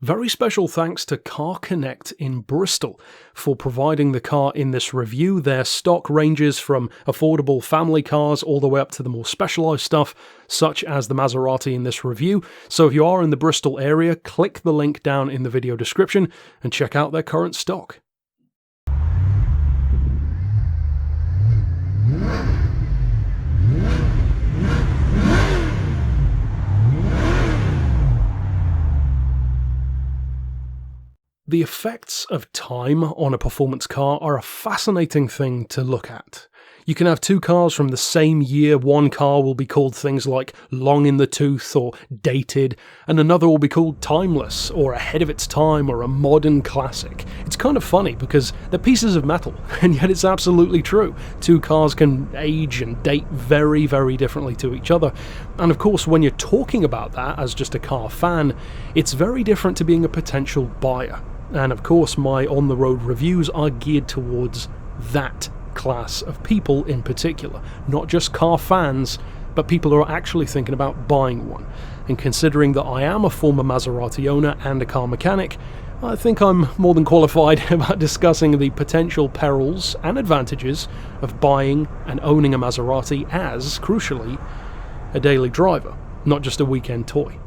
Very special thanks to Car Connect in Bristol for providing the car in this review. Their stock ranges from affordable family cars all the way up to the more specialised stuff, such as the Maserati in this review. So if you are in the Bristol area, click the link down in the video description and check out their current stock. The effects of time on a performance car are a fascinating thing to look at. You can have two cars from the same year. One car will be called things like long in the tooth or dated, and another will be called timeless or ahead of its time or a modern classic. It's kind of funny because they're pieces of metal, and yet it's absolutely true. Two cars can age and date very, very differently to each other. And of course, when you're talking about that as just a car fan, it's very different to being a potential buyer. And of course, my on-the-road reviews are geared towards that class of people in particular. Not just car fans, but people who are actually thinking about buying one. And considering that I am a former Maserati owner and a car mechanic, I think I'm more than qualified about discussing the potential perils and advantages of buying and owning a Maserati as, crucially, a daily driver, not just a weekend toy.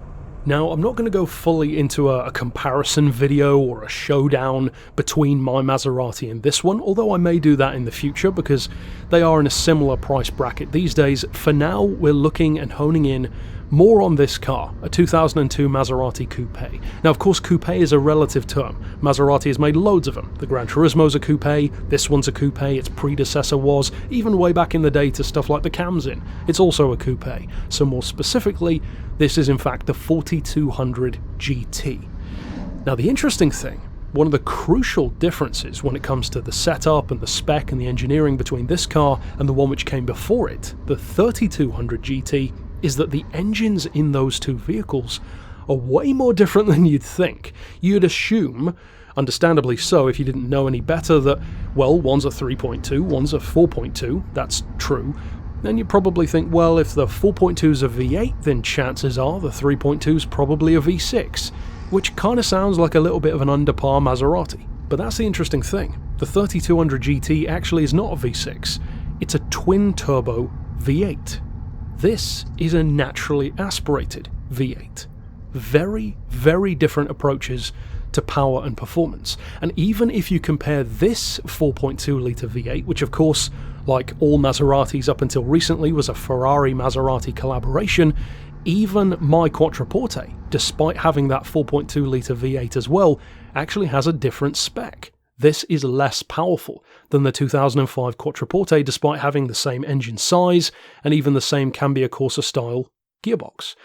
Now, I'm not going to go fully into a comparison video or a showdown between my Maserati and this one, although I may do that in the future because they are in a similar price bracket these days. For now, we're looking and honing in more on this car, a 2002 Maserati Coupe. Now, of course, Coupe is a relative term. Maserati has made loads of them. The Gran Turismo's a Coupe, this one's a Coupe, its predecessor was, even way back in the day to stuff like the Cams in, it's also a Coupe. So more specifically, this is in fact the 4200 GT. Now, the interesting thing, one of the crucial differences when it comes to the setup and the spec and the engineering between this car and the one which came before it, the 3200 GT, is that the engines in those two vehicles are way more different than you'd think. You'd assume, understandably so if you didn't know any better, that, well, one's a 3.2, one's a 4.2, that's true. Then you probably think, well, if the 4.2's a V8, then chances are the 3.2's probably a V6, which kind of sounds like a little bit of an under-par Maserati. But that's the interesting thing. The 3200 GT actually is not a V6, it's a twin-turbo V8. This is a naturally aspirated V8. Very, very different approaches to power and performance. And even if you compare this 4.2 litre V8, which of course, like all Maseratis up until recently, was a Ferrari-Maserati collaboration, even my Quattroporte, despite having that 4.2 litre V8 as well, actually has a different spec. This is less powerful than the 2005 Quattroporte, despite having the same engine size and even the same Cambiocorsa style gearbox.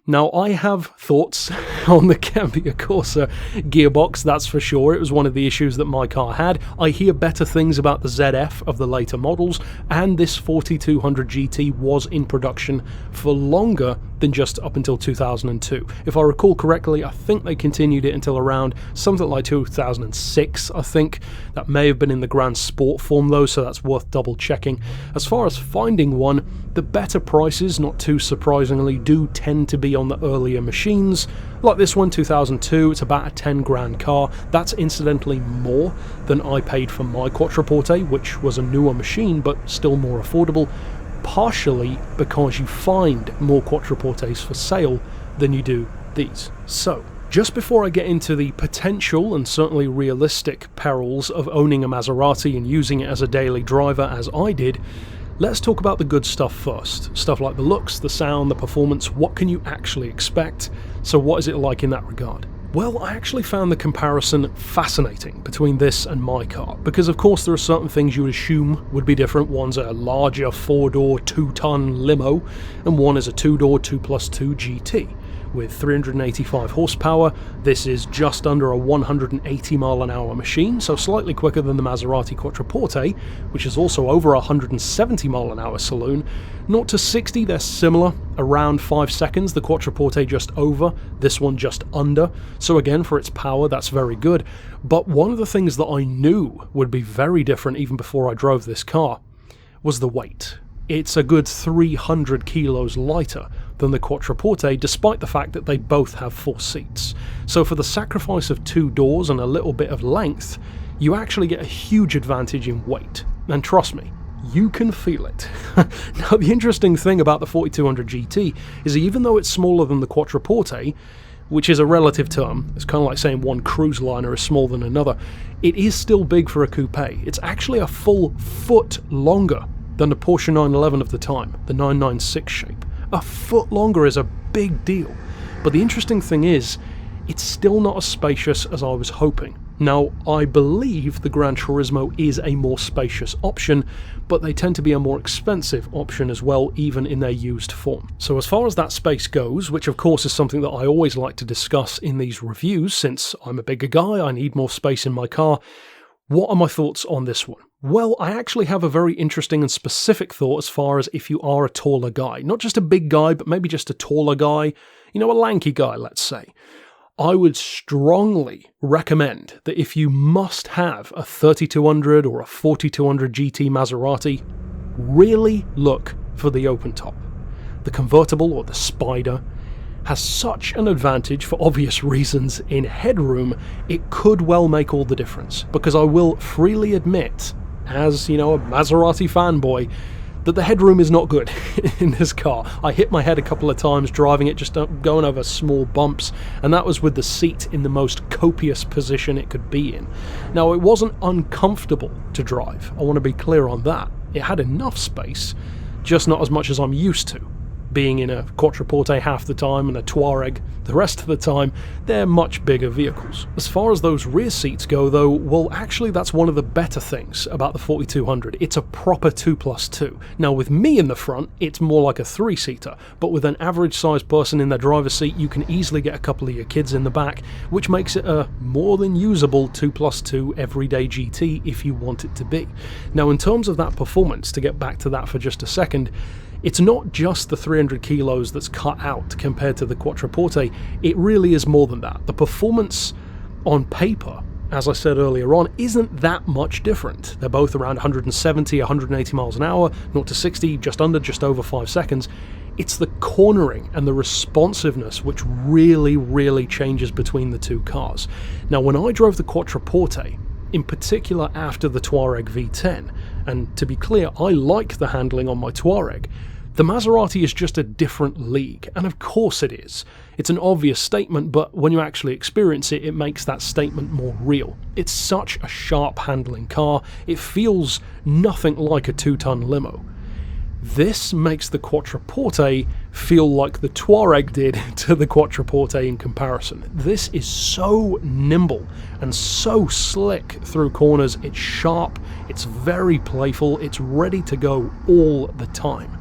Now, I have thoughts on the Cambiocorsa gearbox, that's for sure. It was one of the issues that my car had. I hear better things about the ZF of the later models, and this 4200 GT was in production for longer than just up until 2002. If I recall correctly, I think they continued it until around something like 2006, I think. That may have been in the Grand Sport form though, so that's worth double checking. As far as finding one, the better prices, not too surprisingly, do tend to be on the earlier machines. Like this one, 2002, it's about a 10 grand car. That's incidentally more than I paid for my Quattroporte, which was a newer machine but still more affordable, partially because you find more Quattroportes for sale than you do these. So, just before I get into the potential and certainly realistic perils of owning a Maserati and using it as a daily driver as I did, let's talk about the good stuff first. Stuff like the looks, the sound, the performance, what can you actually expect? So what is it like in that regard? Well, I actually found the comparison fascinating between this and my car, because of course there are certain things you would assume would be different. One's a larger 4-door, 2-ton limo, and one is a 2-door, 2+2 GT. With 385 horsepower, this is just under a 180 mile an hour machine, so slightly quicker than the Maserati Quattroporte, which is also over a 170 mile an hour saloon. 0 to 60, they're similar, around 5 seconds, the Quattroporte just over, this one just under, so again, for its power, that's very good. But one of the things that I knew would be very different even before I drove this car was the weight. It's a good 300 kilos lighter than the Quattroporte, despite the fact that they both have 4 seats. So for the sacrifice of 2 doors and a little bit of length, you actually get a huge advantage in weight. And trust me, you can feel it. Now, the interesting thing about the 4200 GT is even though it's smaller than the Quattroporte, which is a relative term, it's kind of like saying one cruise liner is smaller than another, it is still big for a coupe. It's actually a full foot longer than the Porsche 911 of the time, the 996 shape. A foot longer is a big deal. But the interesting thing is, it's still not as spacious as I was hoping. Now, I believe the Gran Turismo is a more spacious option, but they tend to be a more expensive option as well, even in their used form. So as far as that space goes, which of course is something that I always like to discuss in these reviews, since I'm a bigger guy, I need more space in my car, what are my thoughts on this one? Well, I actually have a very interesting and specific thought as far as if you are a taller guy. Not just a big guy, but maybe just a taller guy, you know, a lanky guy, let's say. I would strongly recommend that if you must have a 3200 or a 4200 GT Maserati, really look for the open top. The convertible, or the Spider, has such an advantage for obvious reasons in headroom, it could well make all the difference. Because I will freely admit, as, you know, a Maserati fanboy, that the headroom is not good in this car. I hit my head a couple of times driving it, just going over small bumps, and that was with the seat in the most copious position it could be in. Now, it wasn't uncomfortable to drive, I want to be clear on that. It had enough space, just not as much as I'm used to. Being in a Quattroporte half the time and a Touareg the rest of the time, they're much bigger vehicles. As far as those rear seats go though, well actually that's one of the better things about the 4200. It's a proper 2+2. Now with me in the front, it's more like a 3-seater, but with an average sized person in their driver's seat, you can easily get a couple of your kids in the back, which makes it a more than usable 2+2 everyday GT if you want it to be. Now in terms of that performance, to get back to that for just a second, it's not just the 300 kilos that's cut out compared to the Quattroporte, it really is more than that. The performance on paper, as I said earlier on, isn't that much different. They're both around 170, 180 miles an hour, 0 to 60, just over 5 seconds. It's the cornering and the responsiveness which really changes between the two cars. Now when I drove the Quattroporte, in particular after the Touareg V10, and to be clear, I like the handling on my Touareg, the Maserati is just a different league, and of course it is. It's an obvious statement, but when you actually experience it, it makes that statement more real. It's such a sharp handling car, it feels nothing like a 2-ton limo. This makes the Quattroporte feel like the Touareg did to the Quattroporte in comparison. This is so nimble and so slick through corners, it's sharp, it's very playful, it's ready to go all the time.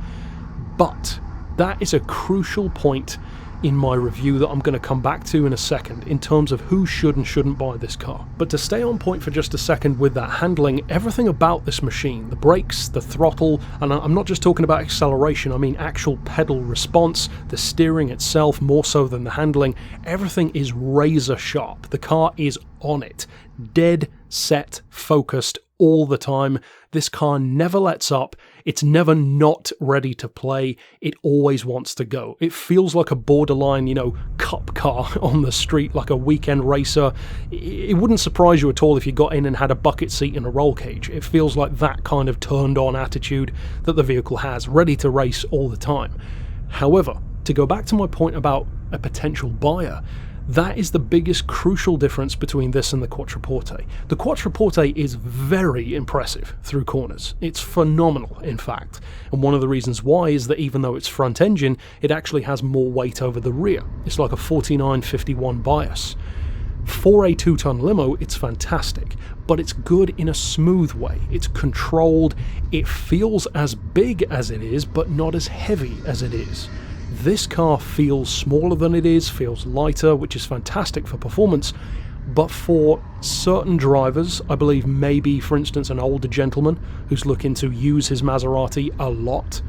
But that is a crucial point in my review that I'm going to come back to in a second in terms of who should and shouldn't buy this car. But to stay on point for just a second with that handling, everything about this machine, the brakes, the throttle, and I'm not just talking about acceleration, I mean actual pedal response, the steering itself more so than the handling, everything is razor sharp. The car is on it, dead set, focused all the time. This car never lets up, it's never not ready to play, it always wants to go. It feels like a borderline, you know, cup car on the street, like a weekend racer. It wouldn't surprise you at all if you got in and had a bucket seat and a roll cage. It feels like that kind of turned on attitude that the vehicle has, ready to race all the time. However, to go back to my point about a potential buyer, that is the biggest crucial difference between this and the Quattroporte. The Quattroporte is very impressive through corners. It's phenomenal, in fact. And one of the reasons why is that even though it's front engine, it actually has more weight over the rear. It's like a 49-51 bias. For a 2-ton limo, it's fantastic, but it's good in a smooth way. It's controlled, it feels as big as it is, but not as heavy as it is. This car feels smaller than it is, feels lighter, which is fantastic for performance, but for certain drivers, I believe maybe, for instance, an older gentleman who's looking to use his Maserati a lot,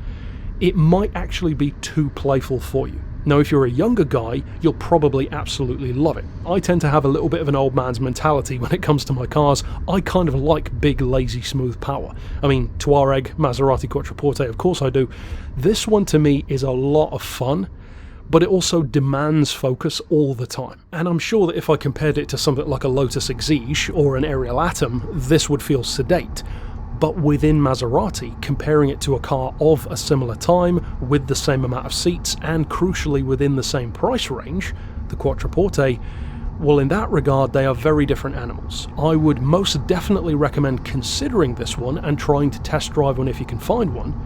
it might actually be too playful for you. Now, if you're a younger guy, you'll probably absolutely love it. I tend to have a little bit of an old man's mentality when it comes to my cars. I kind of like big, lazy, smooth power. I mean, Touareg, Maserati Quattroporte, of course I do. This one to me is a lot of fun, but it also demands focus all the time. And I'm sure that if I compared it to something like a Lotus Exige or an Ariel Atom, this would feel sedate. But within Maserati, comparing it to a car of a similar time, with the same amount of seats, and crucially within the same price range, the Quattroporte, well, in that regard, they are very different animals. I would most definitely recommend considering this one and trying to test drive one if you can find one,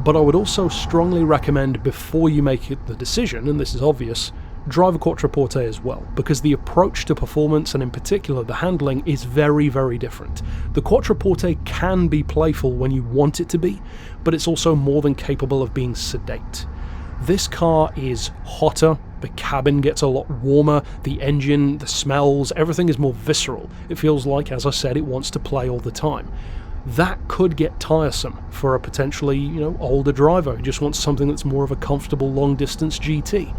but I would also strongly recommend, before you make the decision, and this is obvious, drive a Quattroporte as well, because the approach to performance, and in particular the handling, is very, very different. The Quattroporte can be playful when you want it to be, but it's also more than capable of being sedate. This car is hotter, the cabin gets a lot warmer, the engine, the smells, everything is more visceral. It feels like, as I said, it wants to play all the time. That could get tiresome for a potentially, older driver who just wants something that's more of a comfortable long-distance GT.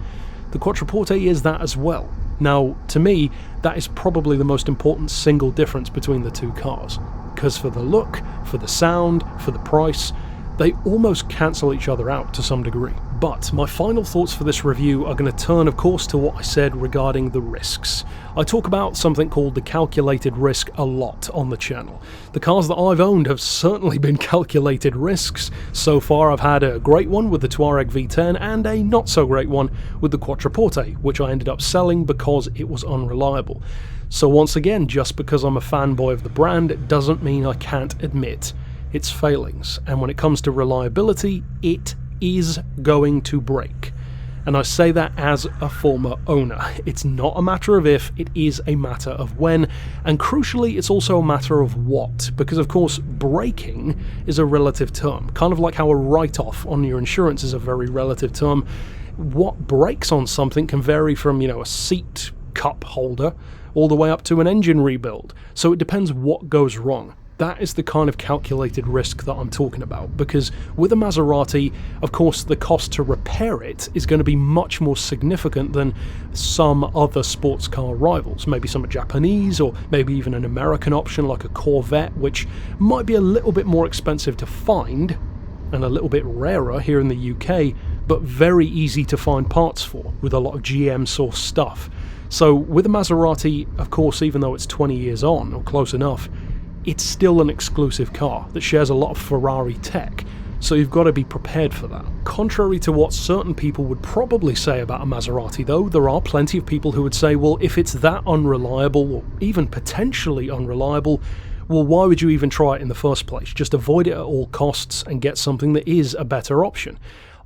The Quattroporte is that as well. Now, to me, that is probably the most important single difference between the two cars, because for the look, for the sound, for the price, they almost cancel each other out to some degree. But my final thoughts for this review are going to turn, of course, to what I said regarding the risks. I talk about something called the calculated risk a lot on the channel. The cars that I've owned have certainly been calculated risks. So far I've had a great one with the Touareg V10 and a not so great one with the Quattroporte, which I ended up selling because it was unreliable. So once again, just because I'm a fanboy of the brand, it doesn't mean I can't admit its failings. And when it comes to reliability, it is going to break. And I say that as a former owner. It's not a matter of if, it is a matter of when, and crucially it's also a matter of what, because of course breaking is a relative term, kind of like how a write-off on your insurance is a very relative term. What breaks on something can vary from, a seat cup holder all the way up to an engine rebuild, so it depends what goes wrong. That is the kind of calculated risk that I'm talking about, because with a Maserati, of course, the cost to repair it is going to be much more significant than some other sports car rivals. Maybe some Japanese, or maybe even an American option like a Corvette, which might be a little bit more expensive to find and a little bit rarer here in the UK, but very easy to find parts for with a lot of GM source stuff. So with a Maserati, of course, even though it's 20 years on, or close enough, it's still an exclusive car that shares a lot of Ferrari tech, so you've got to be prepared for that. Contrary to what certain people would probably say about a Maserati though, there are plenty of people who would say, well, if it's that unreliable, or even potentially unreliable, well, why would you even try it in the first place? Just avoid it at all costs and get something that is a better option.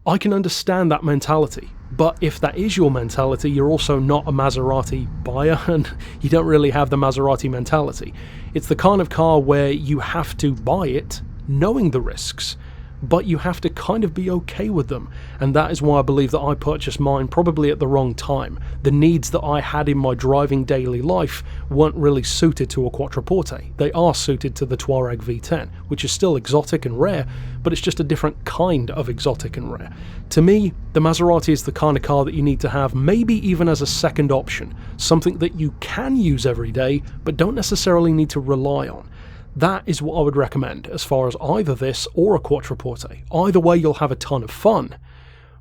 I can understand that mentality, but if that is your mentality, you're also not a Maserati buyer, and you don't really have the Maserati mentality. It's the kind of car where you have to buy it knowing the risks, but you have to kind of be okay with them, and that is why I believe that I purchased mine probably at the wrong time. The needs that I had in my driving daily life weren't really suited to a Quattroporte. They are suited to the Touareg V10, which is still exotic and rare, but it's just a different kind of exotic and rare. To me, the Maserati is the kind of car that you need to have, maybe even as a second option, something that you can use every day, but don't necessarily need to rely on. That is what I would recommend as far as either this or a Quattroporte. Either way, you'll have a ton of fun,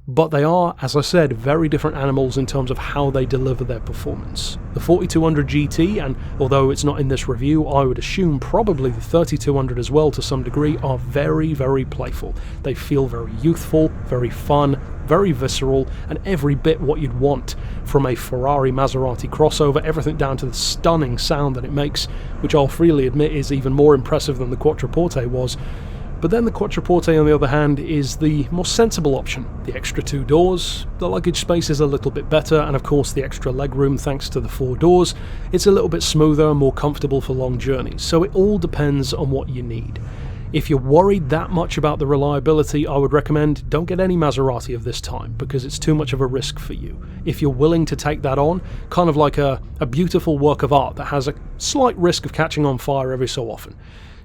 but they are, as I said, very different animals in terms of how they deliver their performance. The 4200 GT, and although it's not in this review, I would assume probably the 3200 as well to some degree, are very, very playful. They feel very youthful, very fun, very visceral, and every bit what you'd want from a Ferrari Maserati crossover, everything down to the stunning sound that it makes, which I'll freely admit is even more impressive than the Quattroporte was. But then the Quattroporte, on the other hand, is the more sensible option. The extra 2 doors, the luggage space is a little bit better, and of course the extra legroom thanks to the 4 doors. It's a little bit smoother and more comfortable for long journeys, so it all depends on what you need. If you're worried that much about the reliability, I would recommend don't get any Maserati of this time, because it's too much of a risk for you. If you're willing to take that on, kind of like a beautiful work of art that has a slight risk of catching on fire every so often,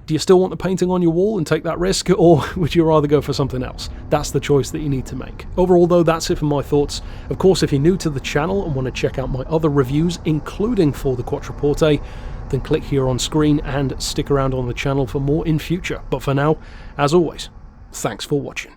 Do you still want the painting on your wall and take that risk, or would you rather go for something else? That's the choice that you need to make. Overall though, that's it for my thoughts. Of course, if you're new to the channel and want to check out my other reviews, including for the Quattroporte, then click here on screen and stick around on the channel for more in future. But for now, as always, thanks for watching.